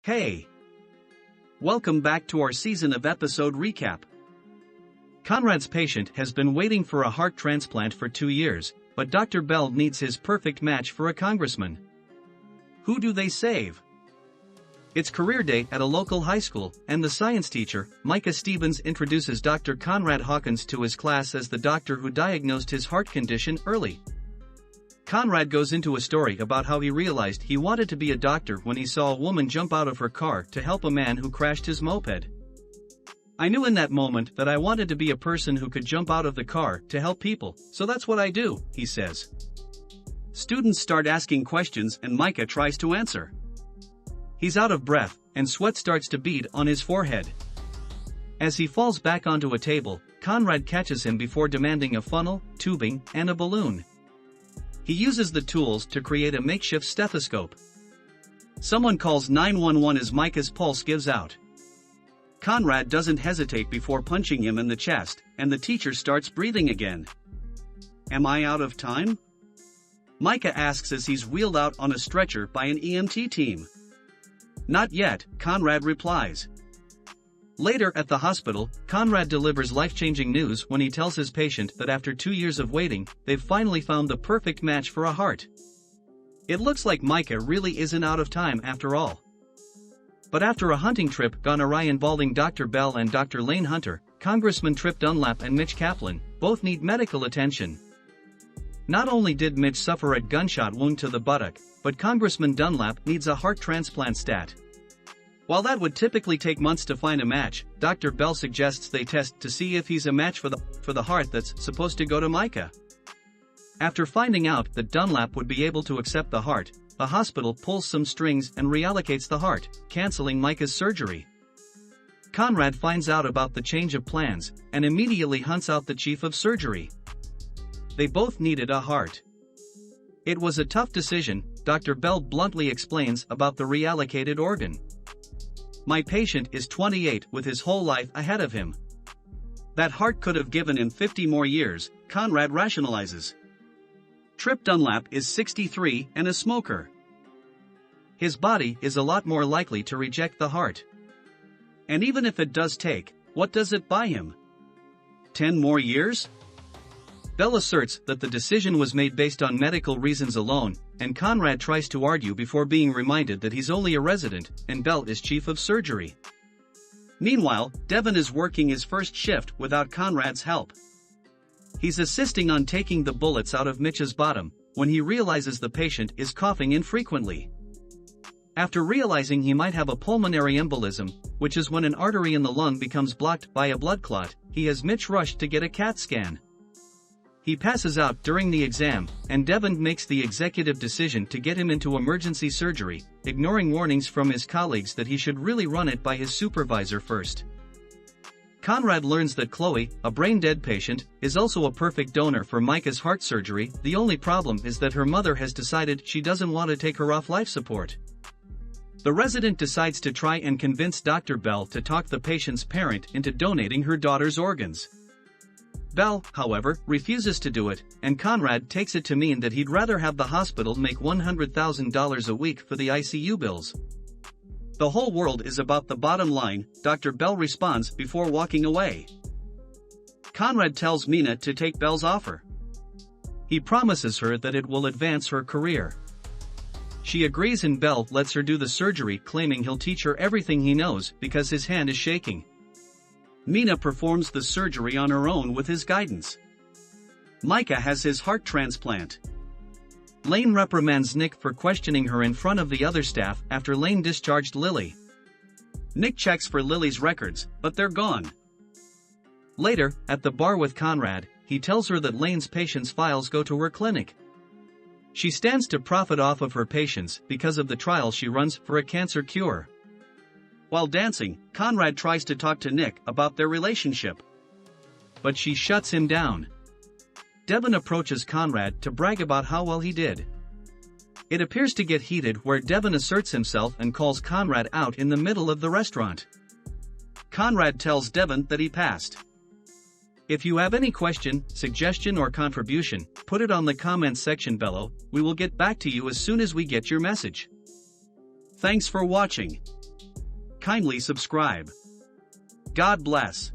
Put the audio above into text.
Hey! Welcome back to our season of episode recap. Conrad's patient has been waiting for a heart transplant for 2 years, but Dr. Bell needs his perfect match for a congressman. Who do they save? It's career day at a local high school, and the science teacher, Micah Stevens, introduces Dr. Conrad Hawkins to his class as the doctor who diagnosed his heart condition early. Conrad goes into a story about how he realized he wanted to be a doctor when he saw a woman jump out of her car to help a man who crashed his moped. I knew in that moment that I wanted to be a person who could jump out of the car to help people, so that's what I do, he says. Students start asking questions and Micah tries to answer. He's out of breath, and sweat starts to bead on his forehead. As he falls back onto a table, Conrad catches him before demanding a funnel, tubing, and a balloon. He uses the tools to create a makeshift stethoscope. Someone calls 911 as Micah's pulse gives out. Conrad doesn't hesitate before punching him in the chest, and the teacher starts breathing again. Am I out of time? Micah asks as he's wheeled out on a stretcher by an EMT team. Not yet, Conrad replies. Later at the hospital, Conrad delivers life-changing news when he tells his patient that after 2 years of waiting, they've finally found the perfect match for a heart. It looks like Micah really isn't out of time after all. But after a hunting trip gone awry involving Dr. Bell and Dr. Lane Hunter, Congressman Tripp Dunlap and Mitch Kaplan both need medical attention. Not only did Mitch suffer a gunshot wound to the buttock, but Congressman Dunlap needs a heart transplant stat. While that would typically take months to find a match, Dr. Bell suggests they test to see if he's a match for the heart that's supposed to go to Micah. After finding out that Dunlap would be able to accept the heart, the hospital pulls some strings and reallocates the heart, canceling Micah's surgery. Conrad finds out about the change of plans, and immediately hunts out the chief of surgery. They both needed a heart. It was a tough decision, Dr. Bell bluntly explains about the reallocated organ. My patient is 28 with his whole life ahead of him. That heart could have given him 50 more years, Conrad rationalizes. Tripp Dunlap is 63 and a smoker. His body is a lot more likely to reject the heart. And even if it does take, what does it buy him? 10 more years? Bell asserts that the decision was made based on medical reasons alone, and Conrad tries to argue before being reminded that he's only a resident, and Bell is chief of surgery. Meanwhile, Devin is working his first shift without Conrad's help. He's assisting on taking the bullets out of Mitch's bottom, when he realizes the patient is coughing infrequently. After realizing he might have a pulmonary embolism, which is when an artery in the lung becomes blocked by a blood clot, he has Mitch rushed to get a CAT scan. He passes out during the exam, and Devin makes the executive decision to get him into emergency surgery, ignoring warnings from his colleagues that he should really run it by his supervisor first. Conrad learns that Chloe, a brain-dead patient, is also a perfect donor for Micah's heart surgery. The only problem is that her mother has decided she doesn't want to take her off life support. The resident decides to try and convince Dr. Bell to talk the patient's parent into donating her daughter's organs. Bell, however, refuses to do it, and Conrad takes it to mean that he'd rather have the hospital make $100,000 a week for the ICU bills. The whole world is about the bottom line, Dr. Bell responds before walking away. Conrad tells Mina to take Bell's offer. He promises her that it will advance her career. She agrees and Bell lets her do the surgery, claiming he'll teach her everything he knows because his hand is shaking. Mina performs the surgery on her own with his guidance. Micah has his heart transplant. Lane reprimands Nick for questioning her in front of the other staff after Lane discharged Lily. Nick checks for Lily's records, but they're gone. Later, at the bar with Conrad, he tells her that Lane's patients' files go to her clinic. She stands to profit off of her patients because of the trial she runs for a cancer cure. While dancing, Conrad tries to talk to Nick about their relationship. But she shuts him down. Devin approaches Conrad to brag about how well he did. It appears to get heated where Devin asserts himself and calls Conrad out in the middle of the restaurant. Conrad tells Devin that he passed. If you have any question, suggestion or contribution, put it on the comments section below. We will get back to you as soon as we get your message. Thanks for watching. Kindly subscribe. God bless.